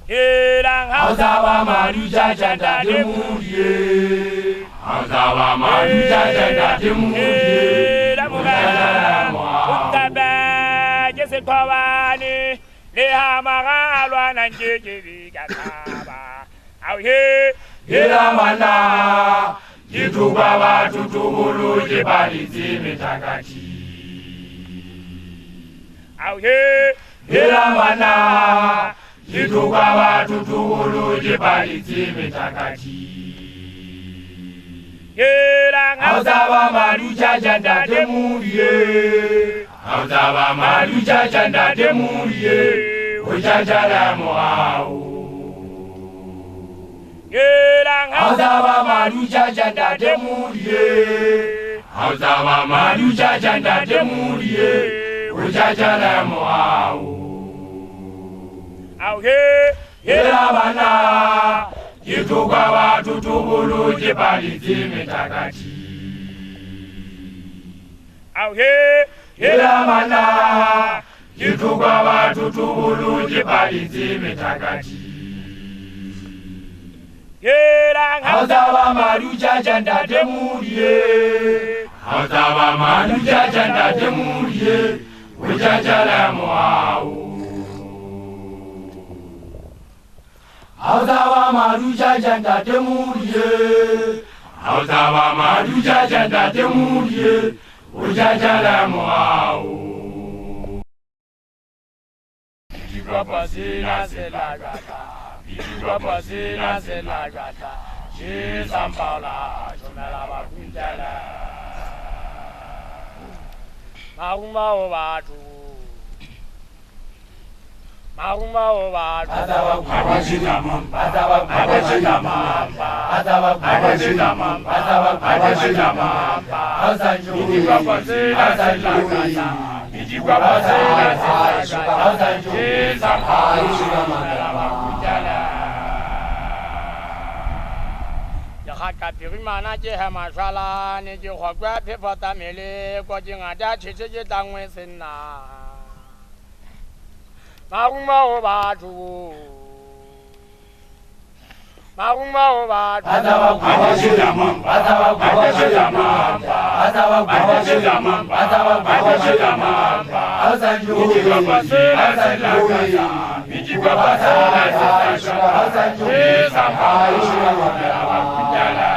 Hausawa Madu Jajanda Demuye. Hausawa Madu Jajanda Demuye. Utabe Jesse Pawani. Leha Magalwa Nanjiri Gataba. Out here, Yelamana. Yitubawa Tutubulu Jibali Zimitagati. Out here, Yelamana. Yitubawa Tutubulu Jibali Zimitagati. Hausawa Madu Jajanda Demuye. Hausawa Madu Jajanda Demuye. Ujajala Moao. Hausawa Madu Jajanda Demuye. Hausawa Madu Jajanda Demuye. Ujajala Moao. Yelamana. Yitubawa Tutubulu Jibali Zimitagati. Yelamana. Yitubawa Tutubulu Jibali Zimitagati. Hausawa Madu Jajanda Demuye. Hausawa Madu Jajanda Demuye. Ujajala Moao. Hausawa Madu Jajanda Demuye. Hausawa Madu Jajanda Demuye. Ujajala Moao. Jigwa Sina Selagata. Jigwa Sina Selagata. Jisampala Jomela Bakunjala. Mahuma Ovatu. Mahuma Ovatu. Azawa Abashidama. Azawa Abashidama. Azawa Abashidama. Azawa Abashidama. Asanju. Jigwa Sina Selagata. Jigwa Sina Selagata. Asanju. Jisampala Jomela Bakunjala. Kapirima je mashala ne je khwa phe phata mele ko je ngata tshetse je tangwe senna Mahuma o batho Mahuma o batho Azawa Abashidama. Azawa Abashidama. Azawa Abashidama. Azawa Abashidama. Asanju. Jigwa Selagata. Jigwa Selagata. Asanju. Jisampala Jomela Bakunjala.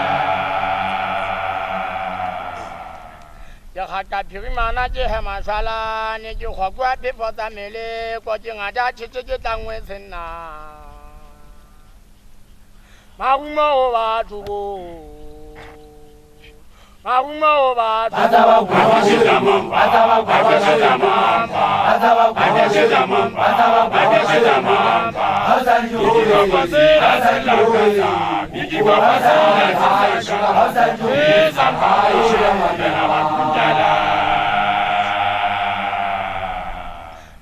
Kapirima je mashala ne je khwa phe phata mele ko je ngata tshetse je tangwe senna Mahuma o batho Mahuma o batho Azawa Abashidama. Azawa Abashidama. Azawa Abashidama. Azawa Abashidama. Asanju. Jigwa Selagata. Jigwa Selagata. Asanju. Jisampala Jomela Bakunjala.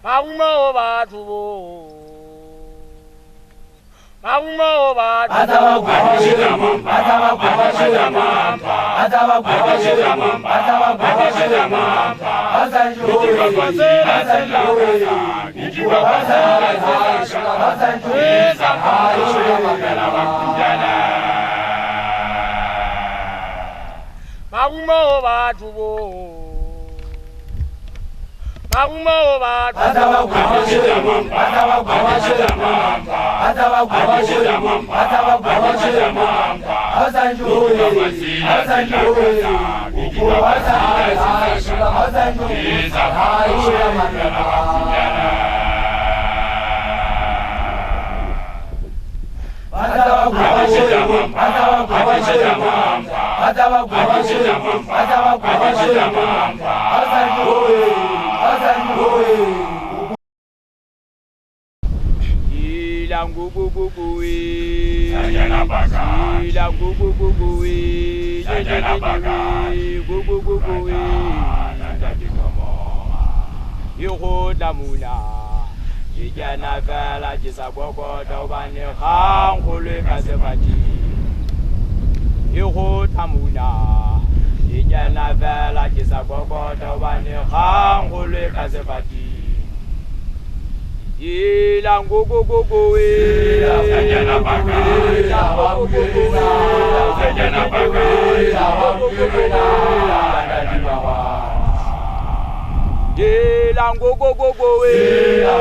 Mahuma o batho Mahuma o batho Azawa Abashidama. Azawa Abashidama. Azawa Abashidama. Azawa Abashidama. Asanju. Jigwa Selagata. Jigwa Selagata. Asanju. Jisampala Jomela Bakunjala. Mahuma o batho Mahuma o batho Azawa Abashidama. Azawa Abashidama. Azawa Abashidama. Azawa Abashidama. Asanju. Asanju. Jigwa Selagata. Asanju. Jisampala Jomela Bakunjala. Azawa Abashidama. Azawa Abashidama. Azawa Abashidama. Azawa Abashidama. Asanju. Asanju. Ilangu bububuwi. Sajana baka. Ilangu bububuwi. Sajana baka. Bububuwi. Nandati komo. Yoko damuna. Jijana fela jisaboko dobane khangulwe kasebati. Yoko damuna. Jijana fela jisaboko dobane khangulwe kasebati. Ilang go go go go Sajana Bagala Wabulena Sajana Bagala Wabulena Ilang go go go go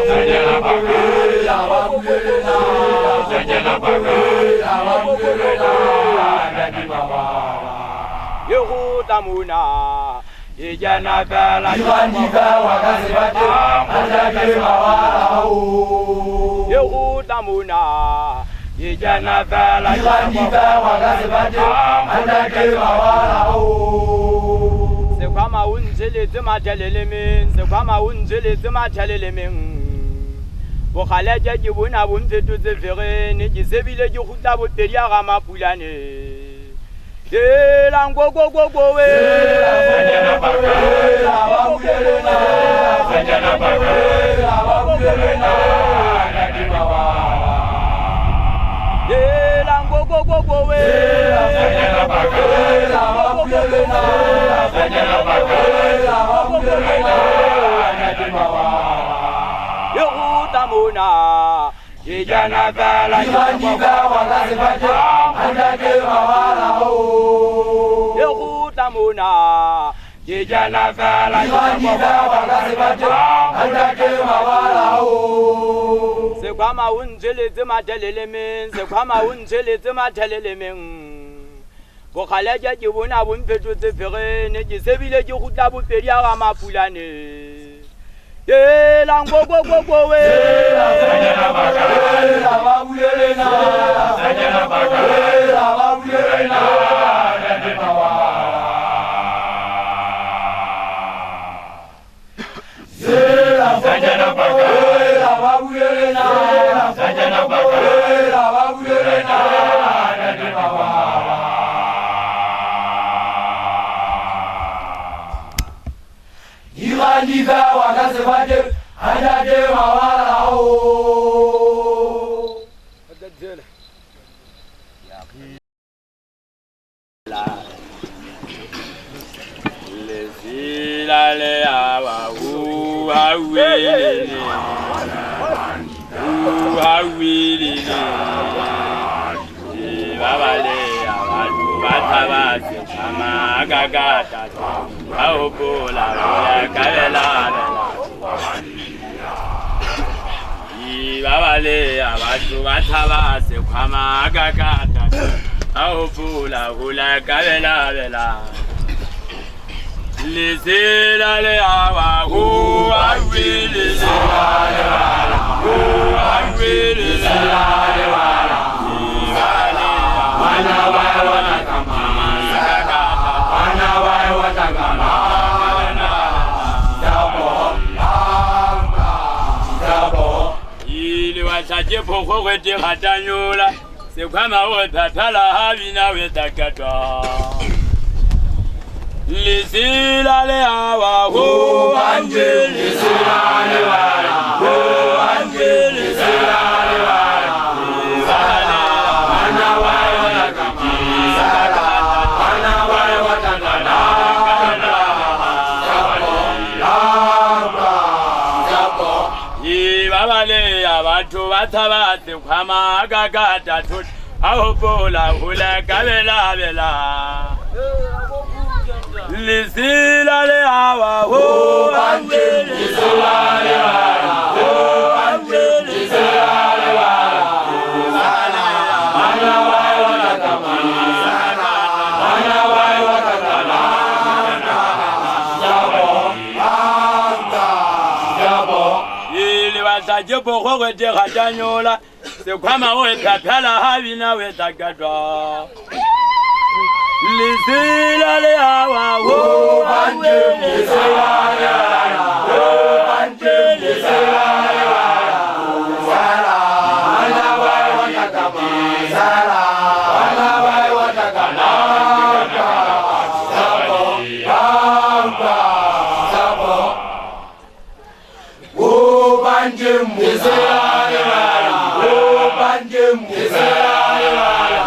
Sajana Bagala Wabulena Sajana Bagala Wabulena Yehutamuna Ijana bela Ivandiva wakasibate Andake mawalao Yehutamuna Ijana bela Ivandiva wakasibate Andake mawalao Sekwama unzele zima chalelemin Sekwama unzele zima chalelemin Bokhaleja jibuna bunzetu zefere Nijisebile jukuta buteria gama pulane Elang go go go go Sajana Bagala Wabulena Sajana Bagala Wabulena Elang go go go go Sajana Bagala Wabulena Sajana Bagala Wabulena Yehutamuna Ijana bela Ivandiva wakasibate Andake mawalao Yehutamuna Ijana bela Ivandiva wakasibate Andake mawalao Sekwama unzele zima chalelemin Sekwama unzele zima chalelemin Bokhaleja jibuna bunpetu zefere Nijisebile jukuta buteria gama pulane Elang go go go go Sajana Bagala Wabulena Sajana Bagala Wabulena Sajana Bagala Wabulena Sajana Bagala Wabulena Ivandiva wakasibate Andake mawalao Lezilale awa uawili Uawili Ibabale abantu batabase Amagagata Aopola Kabela Ibabale abantu batabase Amagagata Aopola Kabela bela Lizilale awa uawili Lizilale wala uawili Lizilale wala Ibabale wana wae watakama wana wae watakama Jabo Ili wachaje poko kwete khatanyola Sekwama wethathala habina wetakatwa Lizilale awa anje Lizilale wala anje Lizilale wala Wana wae watakama Wana wae watakana Jabo Ibabale abantu batabate kwama agagata tut Aopola kabela bela Lizilale awa anje Lizilale wala anje Lizilale wala Wana wae watakama Wana wae watakana Jabo Ili wasaje poko kwete khatanyola Sekwama wethathala habina wetakatwa Lizilale awa anje Lizilale wala anje Lizilale wala Wana wae watakama Wana wae watakana Jabo Anje Lizilale wala anje Lizilale wala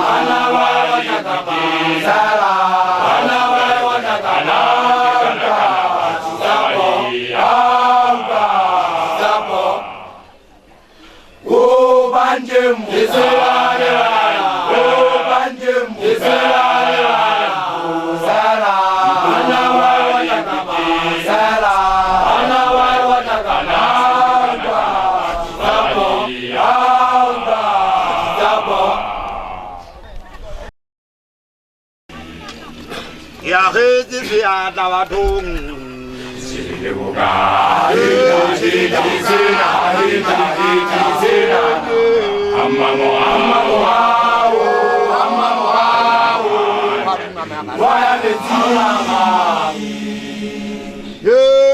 Wana wae watakama Wana wae watakana banjemu iselale oh banjemu iselale sala ana wa watakama sala ana wa watakana sabo sabo ya hezi ya tawatung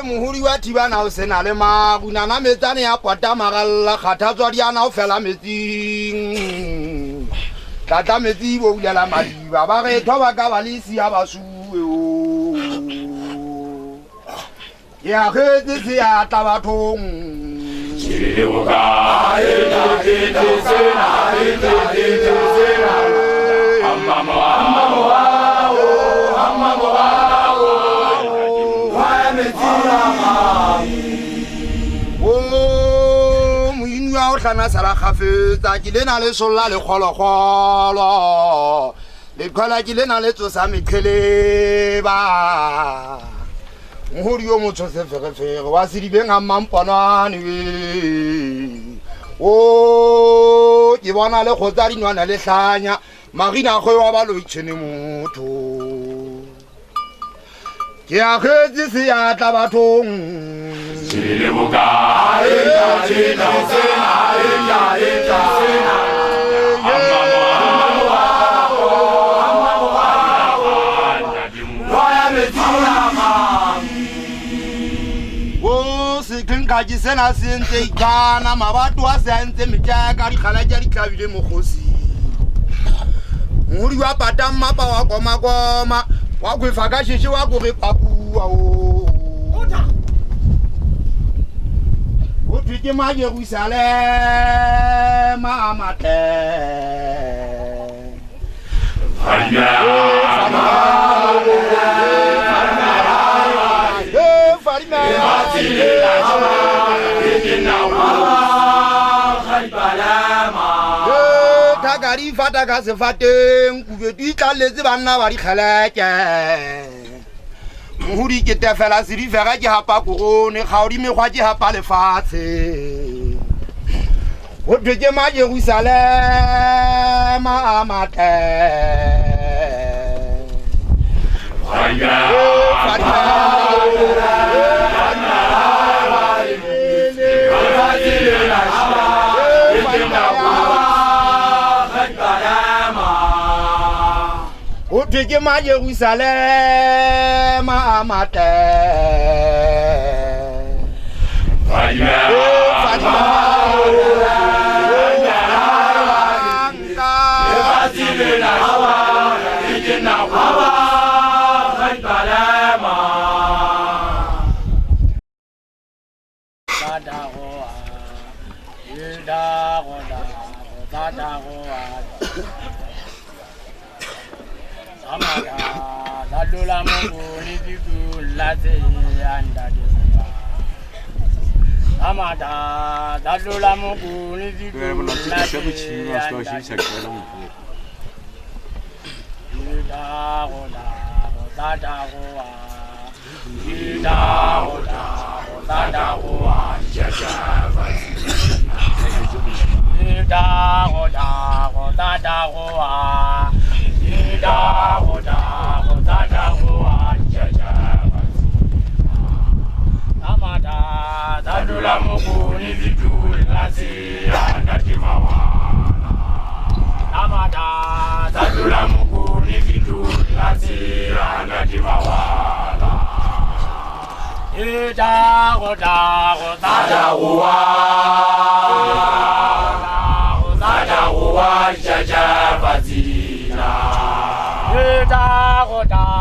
Muhuri wa tiba na usena le maguna na metsane ya kwata magalla kgathatswa di ana o fela metsing tata metsi bo ulela madiba ba re thoba ka balisi ya basuwe o ya khetse se ya tabathong Chiribuka ita sena amamo wa metsi o tlana sala khafetsa ke lena le solla le kgolokgolo le qala ke lena le tsosa meqhele ba mohori yo motho se fegefege wa se dibeng a mampwanane o ke bona le khotsa dinwana le hlanya magina go wa ba lo itshene motho ke a khetse se ya tla bathong Chiribuka ita Kaji sena sente ikana mabatu asente mitaka dikgalaja di tlabile mogosi Mohori wa pata mmapa wa koma wa kwefa ka sheshe wa go re papua o o twike ma Jerusalem amate Tagari fata ka sefateng kubetu itlalletse banna ba dikgeleke Mohori ke tefela serifega ke hapa korone kgaodi mekgwa ke hapa lefatshe go thwe ke ma Jerusalem amate Utike ma Jerusalem amate Dadula munguni dikulaze anda desa Amada dadula munguni dikulaze Dadula mukuni vitulazi anatimawana Amada dadula mukuni vitulazi anatimawana Ida goda jaja bazina Ida goda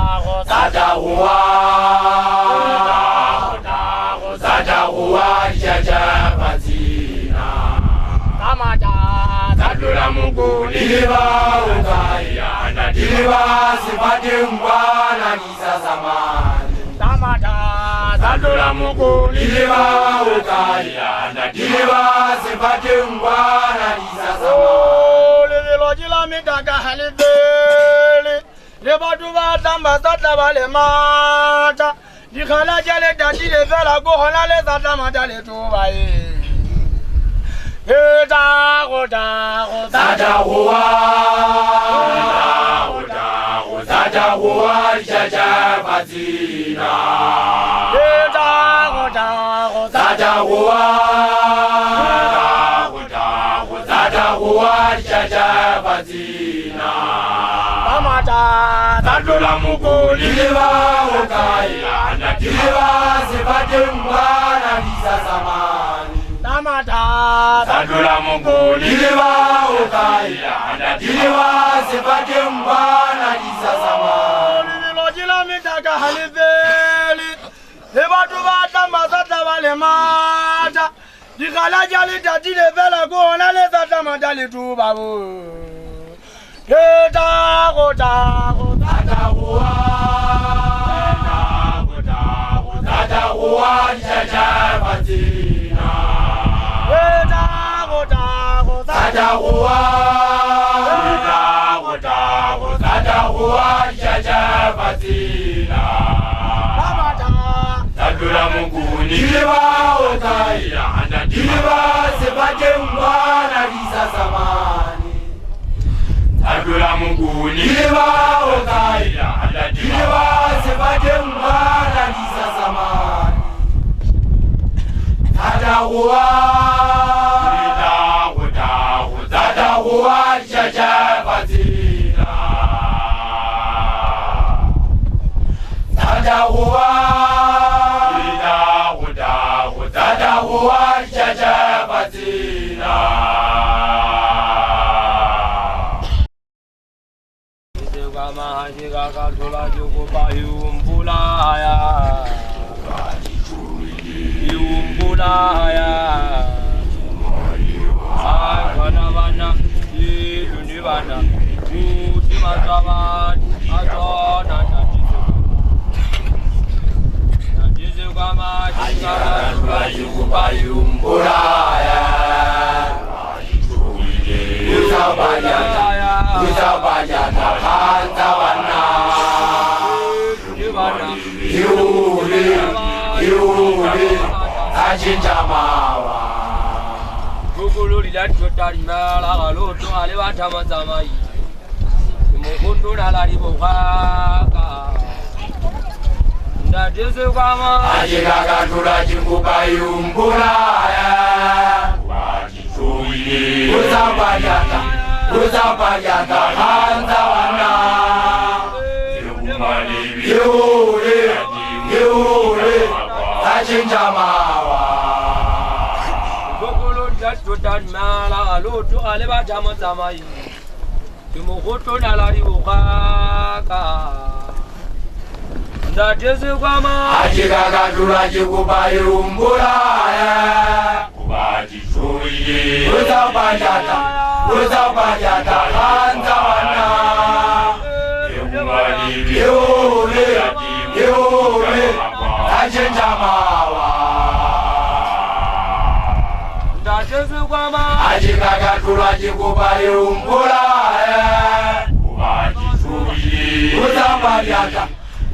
jaja bazina Amada dadula mukuni liba ukaya anatiwa sifati mbwana kisa zamani Amada dadula mukuni liba ukaya anatiwa sifati mbwana kisa mitaka haliveli le batho ba tamba sa taba le mata di khala jale dati le fela go hona le sa tama le toba da go jaja bazina jaja bazina amata tadola mugoli leba okaya na dileba sebate ngwana lisa zamani amata tadola mugoli leba okaya na dileba sebate ngwana lisa zamani lojila mitaka haliveli le batho ba tamba sa taba le mata di khala jale dati le fela go hona le sa tama le toba bo da go jaja bazina jaja bazina Tadula muguni leba okaya na dileba sebate ngwana lisa zamani Tadula muguni leba okaya na dileba sebate ngwana lisa zamani Tadawa jaja bazina Tadawa jaja bazina Isewa mahajika katula jukupa yumbulaya Akana bana ilundi bana Kuti masaban atona Najisewa mahajika katula jukupa yumbulaya Uzabanyana hanta wana Yuri Ajinja mawa Gugulu lila chotari mala galoto ale batama zamai Mukundu nalari bukaka Ndajese kwama Ajikaga tula jingupa yumbulaya Uzabanyana hanta wana Yuri Ajinja mawa Gugulu lila chotari mala galoto ale batama zamai Mukundu nalari bukaka Ndajese kwama Ajikaga tula jingupa yumbulaya Uzabanyana hanta wana Yuri Ajinja mawa Ndajese kwama Ajikaga tula jingupa yumbulaya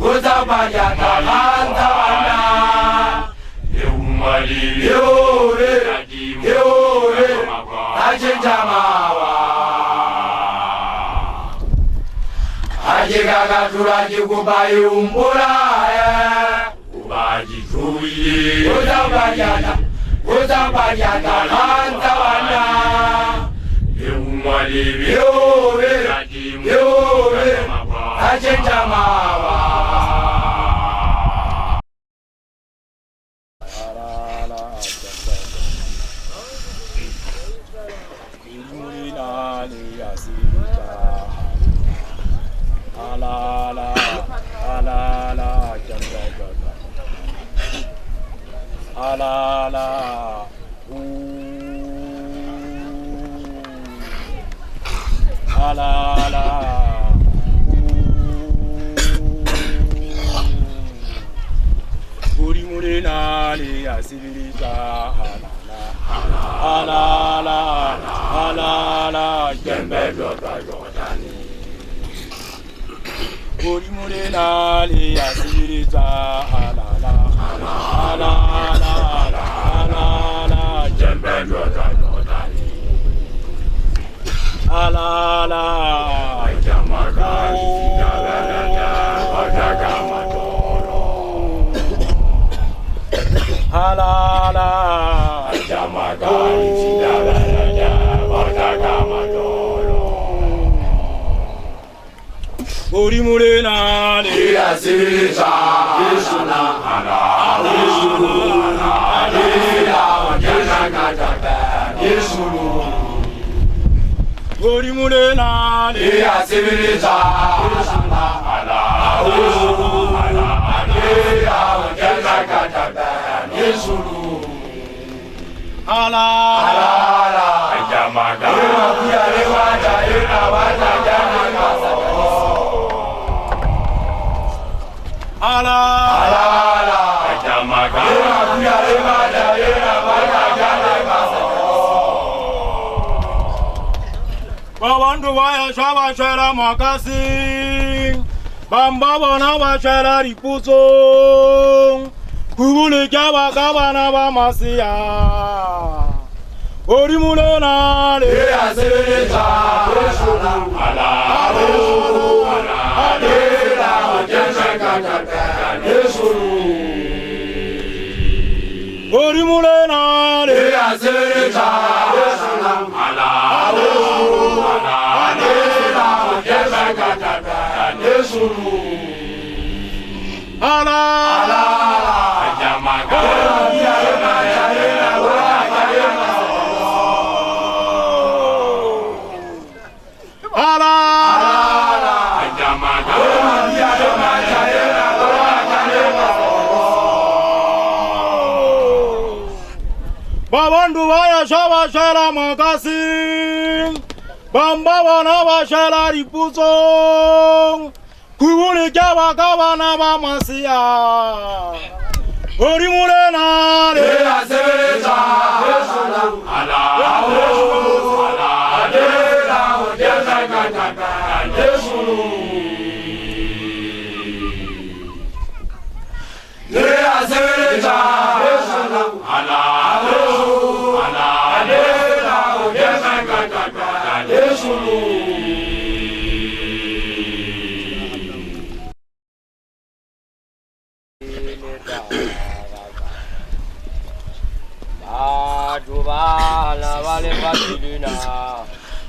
Uzabanyana hanta wana Yuri Ajinja mawa Ajikaga tula jingupa yumbulaya Uzabanyana hanta wana Yuri Ajinja mawa Halala, halala, jembe, Orimulena le asiriza alala alala alala jembendo tanotali alala jamaka sijalala wataka matoro alala jamaka sijalala wataka matoro Orimulena le asiriza alala alala alala jamaka Yesulu Orimulena le asiriza alala alala jamaka Yesulu alala jamaka yale wata ina wata jamaka alala jamaka yale wata ina wata jamaka Babandu waya shaba shara makasi Bamba bona bashara ripuzo Kubule kaba kaba na bamasia Orimulena le asireza ala Orimulena le asireza ala Babandu waya shaba shara makasi Bamba wana bashara ripuzo Kubule kaba kaba na bamasia Orimulena le asireza ala Aduvana vale vasilina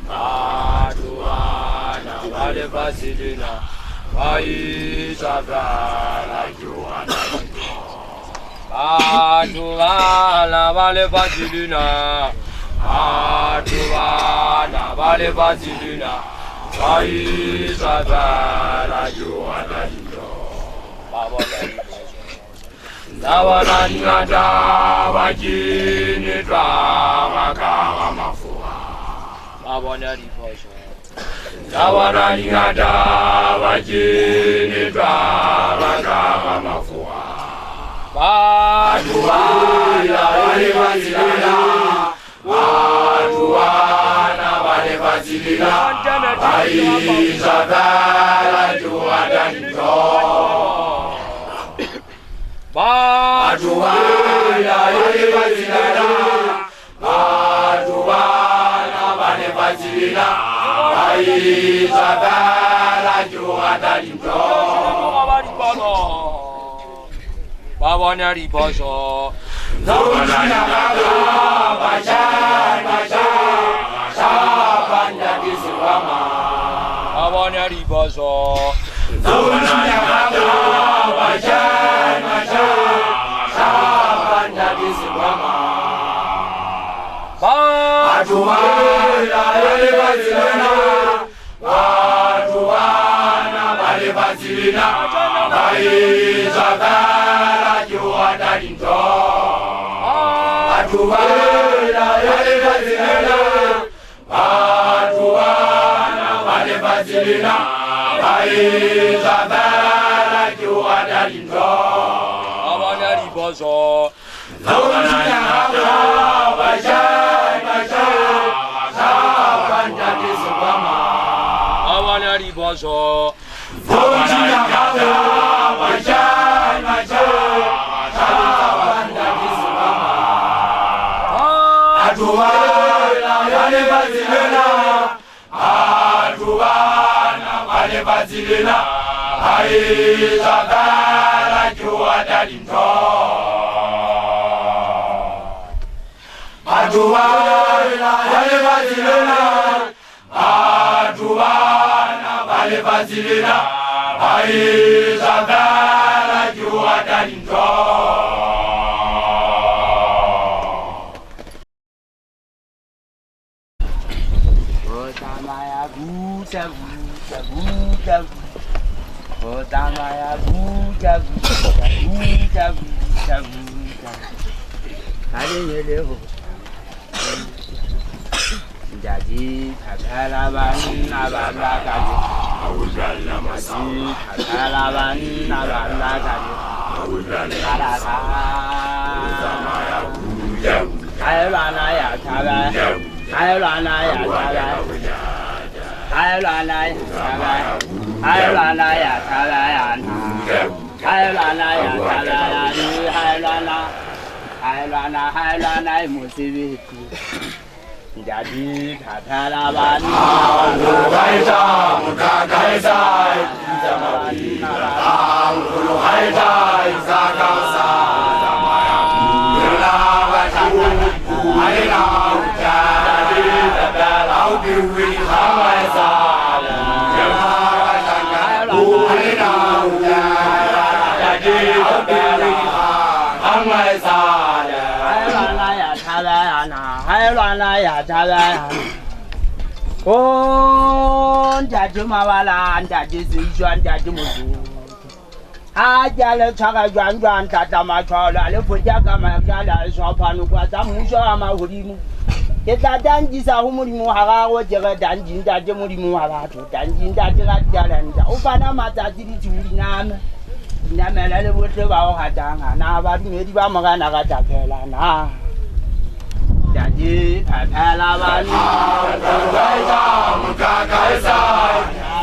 Aduvana vale vasilina Vaisavana Johanna Aduvana vale vasilina Aduvana vale vasilina Vaisavana Johanna Nawananyada wajini drama kama mafua Babona riposho Nawananyada wajini drama kama mafua Baduwana wale wazilina Baduwana wale wazilina Baizabala juwadanito Baduwana wale wazilina Baduwana wale wazilina Baizabala juwadanito Babona riposho Nawana kaka bachan Sabanya kiswama Babona riposho Nawana kaka bachan Sabanya kiswama Baduwana wale wazilina Baduwana wale wazilina Baizabala juwadanito Baduwana wale wazilina Baduwana wale wazilina Baizabala juwadanito Babona riposho Nawana kaka bachan Sabanya kiswama Babona riposho Jadi kagalaban nabalagadi kagalaban nabalagadi Hailana ya tabe Hailana ya tabe Hailana ya tabe Hailana ya tabe Hailana ya tabe Hailana musibiti Jadi kagalaban Haida mukagaisa Haida zakasa Oh, jadi mawalan, jadi sijuan, jadi musuh. Aja le caga juan tata macola le pujaga magala sopan kuasa musuh ama hurimu. Kita danji sahumurimu harawa jaga danji daje murimu haratu danji daje jalan jauh pada mata diri curi nama. Nama lalu buat bawa kadang, na baru meri bawa makan agak cakela na. Jadi pahlawan Haida mukagaisa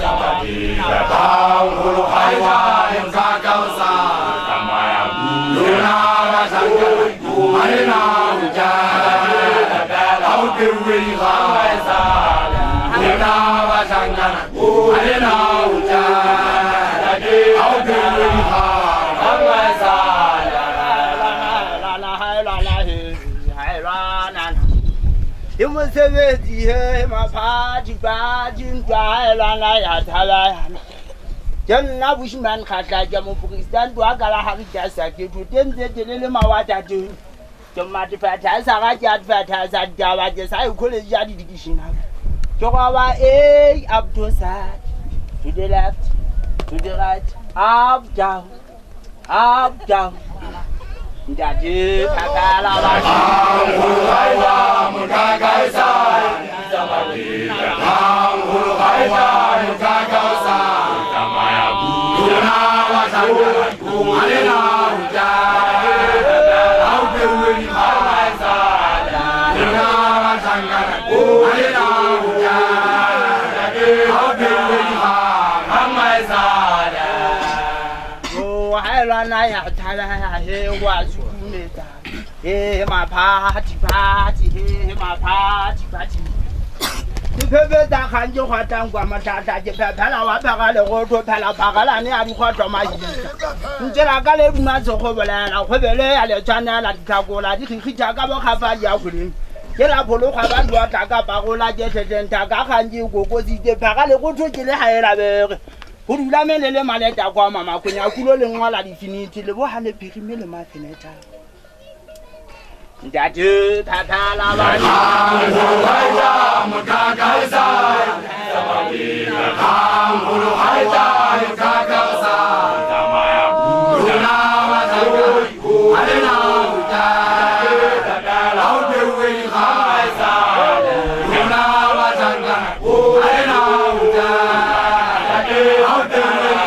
Datang hulu Haida mukagaisa Tamaya Luna rasangka Marina hujan Laut dewi Haida Luna rasangka Marina hujan Laut dewi Haida You must have it here, my party, Hailana ya tabe Jan na bushman kata jamu Pakistan tu agala hari jasa kitu tenze telele mawata tu Tomati fata saraja fata sadawa jasa ukole jadi dikishina Chokawa up to side to the left to the right up down Jadi pahlawan Haida mukagaisa Haida mukagaisa Tamaya Luna rasangka Marina hujan Laut dewi Haida Luna rasangka Marina hujan Laut dewi Haida Oh Hailana ya tabe wasu Hey, my party, hey, my party. The people that can do what I'm going to do, the Pala Pagala, or to Pala Pagala, and what of my Jelagale, Mazola, Hobele, Alexander, Tagola, this is Hitagabo Havaya. Yela Polo Havan, Taga Pagola, Jet and Taga, and you go see the Pagala, go to the higher. Who Lamele Maleta Guama, when I could only want to finish the Wahale Picamilla Mafineta. Jadi pahlawan Haida mukagaisa Datang hulu Haida mukagaisa Tamaya Luna rasangka Marina hujan Laut dewi Haida Luna rasangka Marina hujan Laut dewi Haida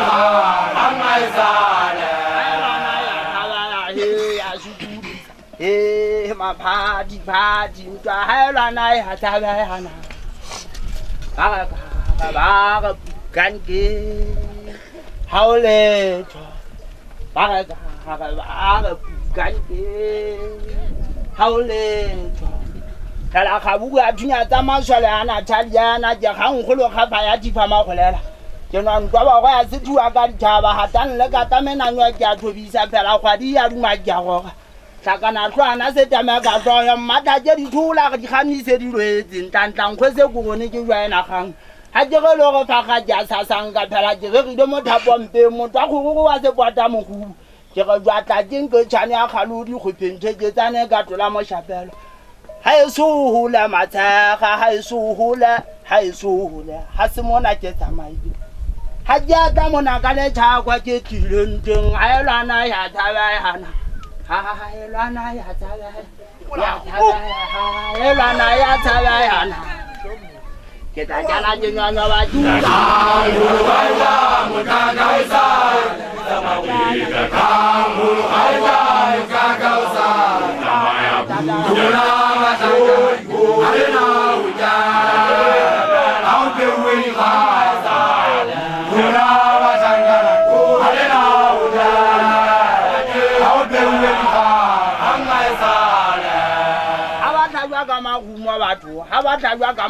My party, Hailana ya tabe Baga ganke ha o letho ba re ganke ha o letho la khabuku a thunya tsa maswale ana thaliana ke gang golo gapa ya difa magolela ke nwa ntwa ba go ya sethuwa ka ditšhaba hatan le ka tamenanywa ke a thobisa phela kgwadi ya duma ke a goga tlhakana tlhwana se tame ka tloyo mmata tše dithola di gamise di lwetseng tlantlang kgwese kogone ke jwaena gang ha ke ge le go faga ja sasang ka phela ke gegile mothapompe motho a kgogogo wa sepota mokubu ke ge jwatla ke nke tšhane ya kgalodi kgwephentheketsane ka tola mošapelo ha e sohole matshega ha e sohole ha se mona ke tsamaile ha ke ata mona ka letšhakwa ke tlileng teng ha elwana ya thabehana elwana ya thabehana ke tla jala dinonywa ba dula ha ba tlajwa ka magumo batho ha ba tlajwa ka